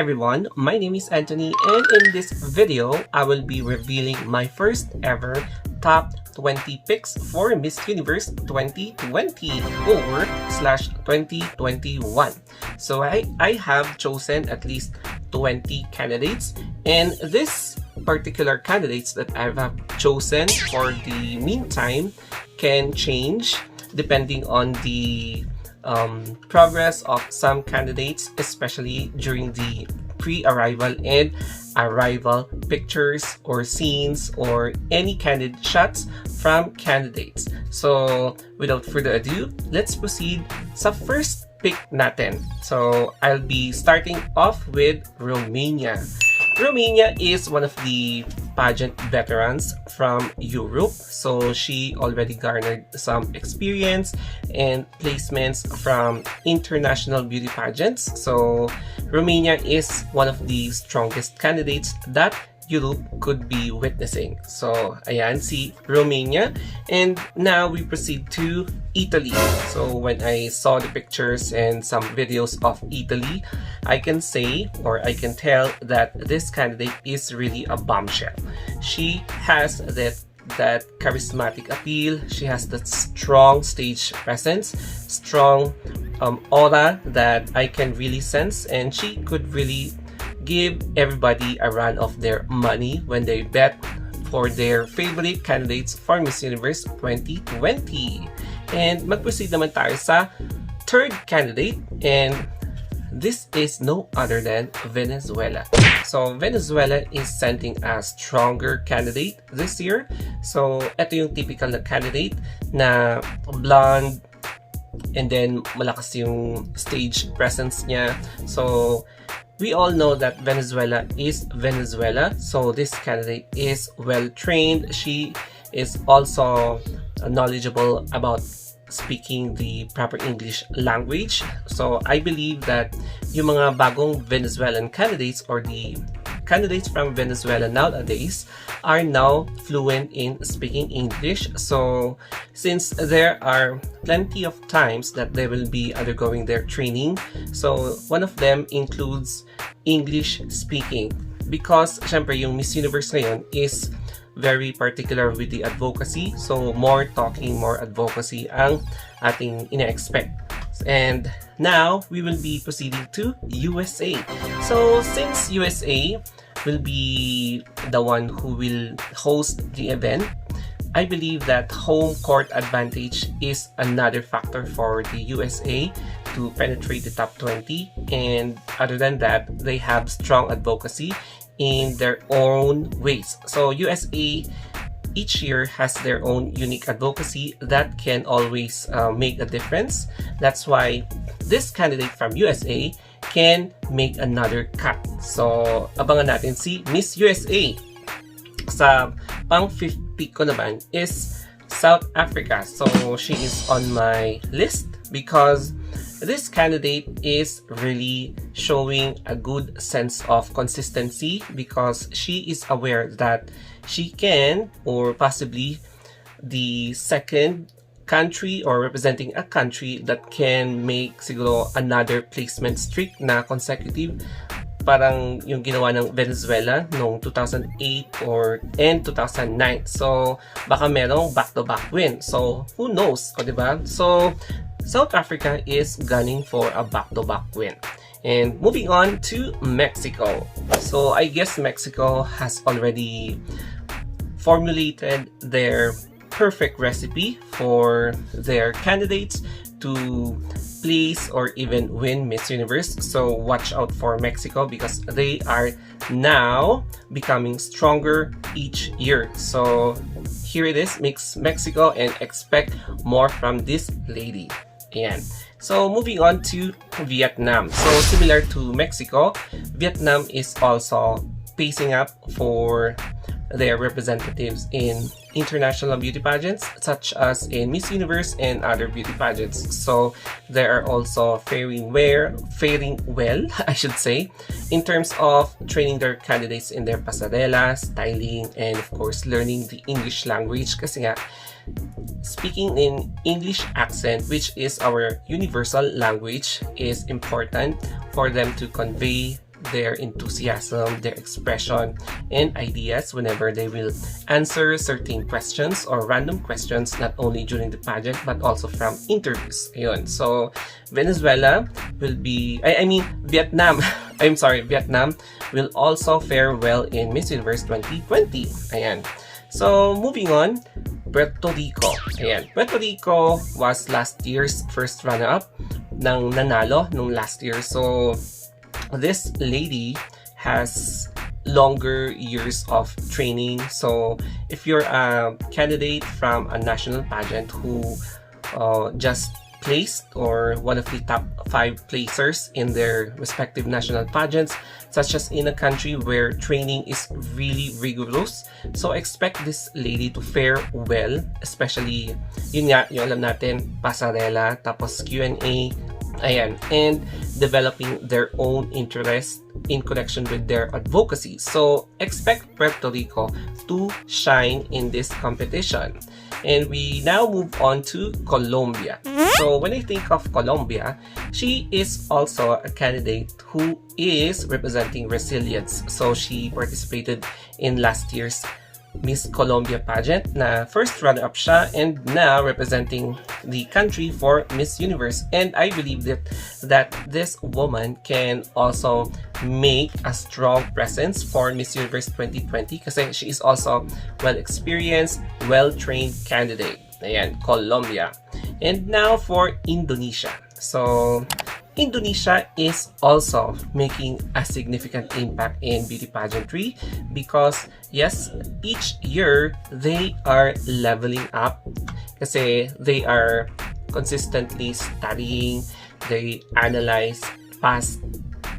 everyone, my name is Anthony, and in this video, I will be revealing my first ever top 20 picks for Miss Universe 2020 or /2021. So I have chosen at least 20 candidates, and this particular candidates that I have chosen for the meantime can change depending on the progress of some candidates, especially during the pre-arrival and arrival pictures or scenes or any candid shots from candidates. So without further ado, let's proceed sa first pick natin. So I'll be starting off with Romania. Romania is one of the pageant veterans from Europe, so she already garnered some experience and placements from international beauty pageants. So Romania is one of the strongest candidates that Europe could be witnessing. So ayan si Romania, and now we proceed to Italy. So when I saw the pictures and some videos of Italy, I can say or I can tell that this candidate is really a bombshell. She has that charismatic appeal. She has that strong stage presence, strong aura that I can really sense, and she could really give everybody a run of their money when they bet for their favorite candidates for Miss Universe 2020. And mag-proceed naman tayo sa third candidate, and this is no other than Venezuela. So Venezuela is sending a stronger candidate this year. So ito yung typical na candidate na blonde, and then malakas yung stage presence niya. So we all know that Venezuela is Venezuela. So this candidate is well trained. She is also knowledgeable about speaking the proper English language. So I believe that yung mga bagong Venezuelan candidates or the candidates from Venezuela nowadays are now fluent in speaking English. So since there are plenty of times that they will be undergoing their training, so one of them includes English speaking, because syempre yung Miss Universe ngayon is very particular with the advocacy. So more talking, more advocacy ang ating ina-expect. And now we will be proceeding to USA. So since USA will be the one who will host the event, I believe that home court advantage is another factor for the USA to penetrate the top 20. And other than that, they have strong advocacy in their own ways. So USA each year has their own unique advocacy that can always make a difference. That's why this candidate from USA can make another cut. So abangan natin si Miss USA. Sa pang 50 ko naman is South Africa. So she is on my list because this candidate is really showing a good sense of consistency, because she is aware that she can, or possibly the second country or representing a country that can make siguro another placement streak na consecutive, parang yung ginawa ng Venezuela noong 2008 or and 2009. So baka merong back-to-back win. So who knows, o diba? So South Africa is gunning for a back-to-back win. And moving on to Mexico. So I guess Mexico has already formulated their perfect recipe for their candidates to place or even win Miss Universe. So watch out for Mexico, because they are now becoming stronger each year. So here it is, mix Mexico, and expect more from this lady. Ayan. So moving on to Vietnam. So similar to Mexico, Vietnam is also pacing up for their representatives in international beauty pageants, such as in Miss Universe and other beauty pageants. So they are also faring well, I should say, in terms of training their candidates in their pasarela, styling, and of course learning the English language. Kasi nga, speaking in English accent, which is our universal language, is important for them to convey their enthusiasm, their expression, and ideas whenever they will answer certain questions or random questions, not only during the pageant but also from interviews. Ayun. So Venezuela will be, I mean Vietnam, I'm sorry, Vietnam will also fare well in Miss Universe 2020. Ayan. So moving on, Puerto Rico. Ayan. Puerto Rico was last year's first runner-up ng nanalo nung last year. So this lady has longer years of training. So if you're a candidate from a national pageant who just placed or one of the top 5 placers in their respective national pageants, such as in a country where training is really rigorous, so expect this lady to fare well, especially yun nga, yung alam natin, pasarela, tapos Q&A, ayan, and developing their own interest in connection with their advocacy. So expect Puerto Rico to shine in this competition. And we now move on to Colombia. So when I think of Colombia, she is also a candidate who is representing resilience. So she participated in last year's Miss Colombia pageant na first runner-up siya, and now representing the country for Miss Universe. And I believe that this woman can also make a strong presence for Miss Universe 2020 kasi she is also well-experienced, well-trained candidate. Ayan, Colombia. And now for Indonesia. So Indonesia is also making a significant impact in beauty pageantry because yes, each year they are leveling up kasi they are consistently studying, they analyze past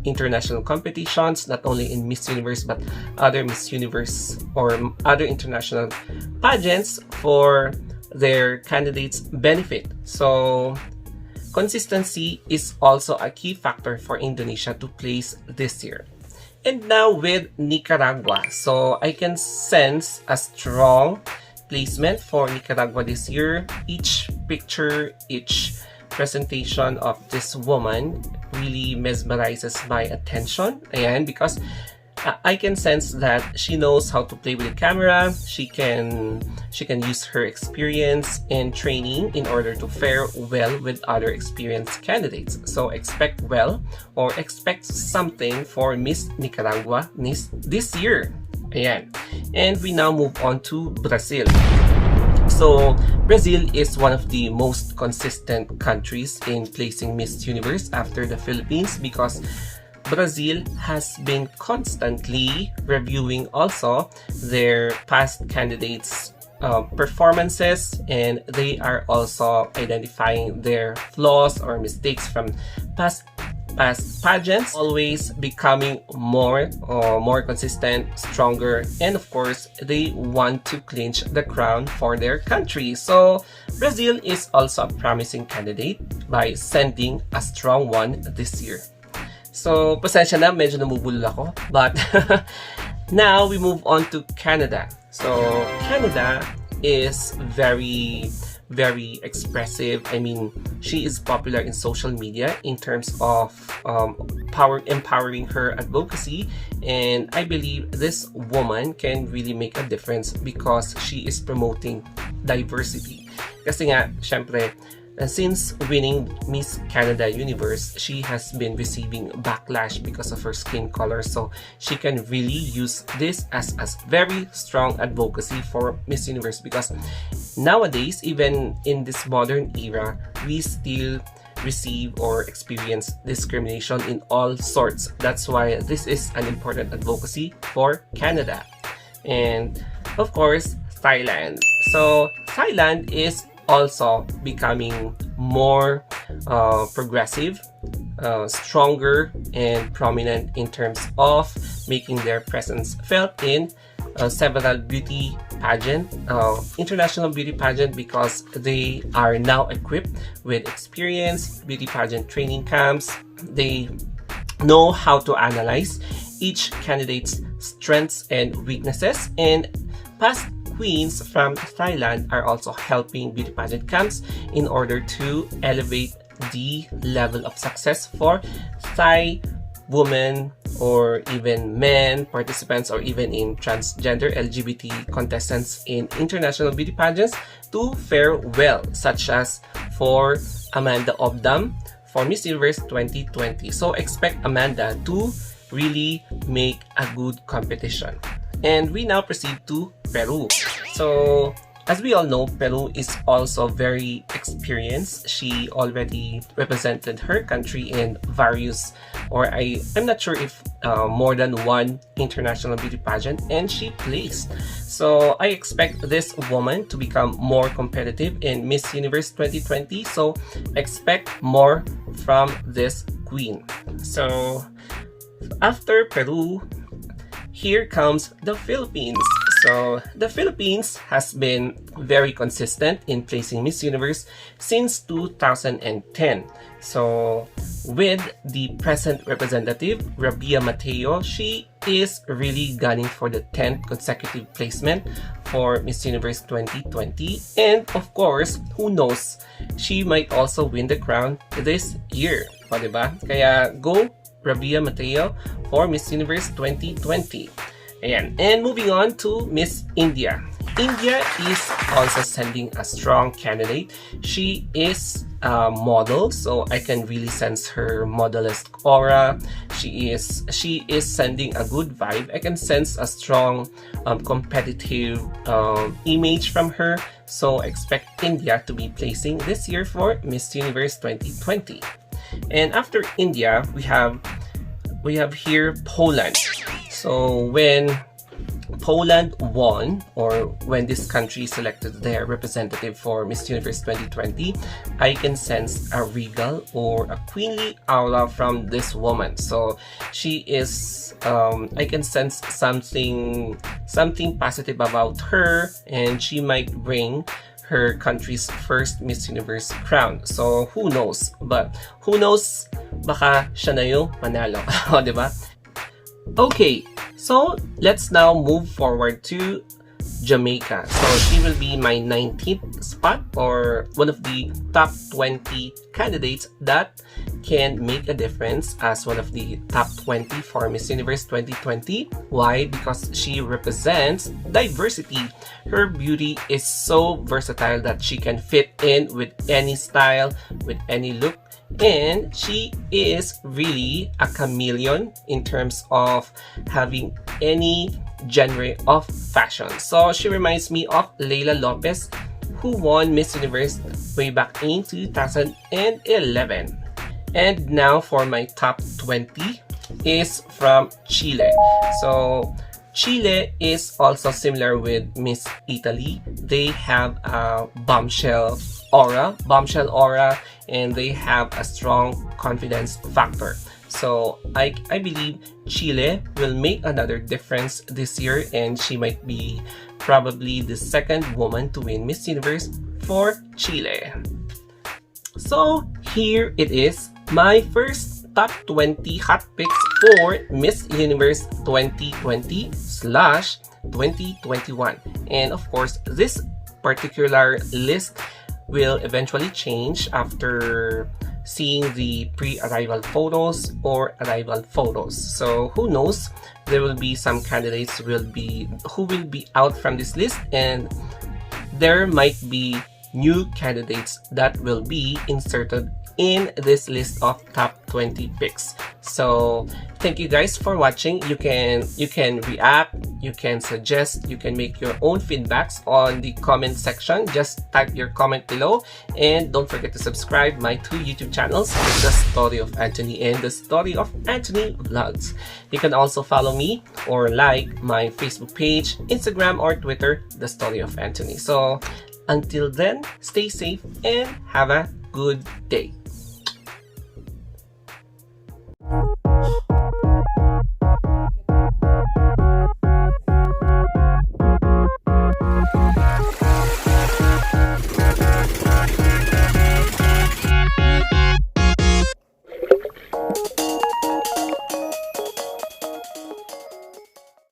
international competitions, not only in Miss Universe but other Miss Universe or other international pageants for their candidates' benefit. So consistency is also a key factor for Indonesia to place this year. And now with Nicaragua. So I can sense a strong placement for Nicaragua this year. Each picture, each presentation of this woman really mesmerizes my attention. Ayan, because I can sense that she knows how to play with the camera. She can use her experience and training in order to fare well with other experienced candidates. So expect well or expect something for Miss Nicaragua this year. Ayan. And we now move on to Brazil. So Brazil is one of the most consistent countries in placing Miss Universe after the Philippines because Brazil has been constantly reviewing also their past candidates' performances, and they are also identifying their flaws or mistakes from past pageants, always becoming more consistent, stronger, and of course they want to clinch the crown for their country. So Brazil is also a promising candidate by sending a strong one this year. So, pasensya na, medyo namubulol ako. But, now, we move on to Canada. So, Canada is very, very expressive. I mean, she is popular in social media in terms of empowering her advocacy. And I believe this woman can really make a difference because she is promoting diversity. Kasi nga, syempre, since winning Miss Canada Universe, she has been receiving backlash because of her skin color. So she can really use this as a very strong advocacy for Miss Universe because nowadays, even in this modern era, we still receive or experience discrimination in all sorts. That's why this is an important advocacy for Canada. And of course, Thailand. So Thailand is also becoming more progressive, stronger, and prominent in terms of making their presence felt in several beauty pageant, international beauty pageant, because they are now equipped with experience, beauty pageant training camps. They know how to analyze each candidate's strengths and weaknesses, and past queens from Thailand are also helping beauty pageant camps in order to elevate the level of success for Thai women or even men participants, or even in transgender LGBT contestants in international beauty pageants to fare well, such as for Amanda Obdam for Miss Universe 2020. So expect Amanda to really make a good competition. And we now proceed to Peru. So as we all know, Peru is also very experienced. She already represented her country in various, or I'm not sure if more than one international beauty pageant, and she placed. So I expect this woman to become more competitive in Miss Universe 2020. So expect more from this queen. So after Peru, here comes the Philippines. So the Philippines has been very consistent in placing Miss Universe since 2010. So with the present representative, Rabia Mateo, she is really gunning for the 10th consecutive placement for Miss Universe 2020. And of course, who knows, she might also win the crown this year. O, diba? Kaya go Rabia Mateo for Miss Universe 2020. Ayan. And moving on to Miss India. India is also sending a strong candidate. She is a model, so I can really sense her modelist aura. She is sending a good vibe. I can sense a strong competitive image from her. So expect India to be placing this year for Miss Universe 2020. And after India, we have here Poland. So when Poland won, or when this country selected their representative for Miss Universe 2020, I can sense a regal or a queenly aura from this woman. So she is, I can sense something positive about her, and she might bring her country's first Miss Universe crown. So who knows? But who knows, baka siya na yung manalo. O, diba? Okay, so let's now move forward to Jamaica. So she will be my 19th spot, or one of the top 20 candidates that can make a difference as one of the top 20 for Miss Universe 2020. Why? Because she represents diversity. Her beauty is so versatile that she can fit in with any style, with any look. And she is really a chameleon in terms of having any genre of fashion. So she reminds me of Layla Lopez, who won Miss Universe way back in 2011. And now for my top 20 is from Chile. So Chile is also similar with Miss Italy. They have a bombshell aura, and they have a strong confidence factor. So I believe Chile will make another difference this year, and she might be probably the second woman to win Miss Universe for Chile. So here it is, my first top 20 hot picks for Miss Universe 2020/2021. And of course, this particular list will eventually change after seeing the pre-arrival photos or arrival photos. So who knows, there will be some candidates who will be out from this list, and there might be new candidates that will be inserted in this list of top 20 picks. So thank you guys for watching. You can react, you can suggest, you can make your own feedbacks on the comment section. Just type your comment below, and don't forget to subscribe my two YouTube channels, The Story of Anthony and The Story of Anthony Vlogs. You can also follow me or like my Facebook page, Instagram, or Twitter, The Story of Anthony. So until then, stay safe and have a good day.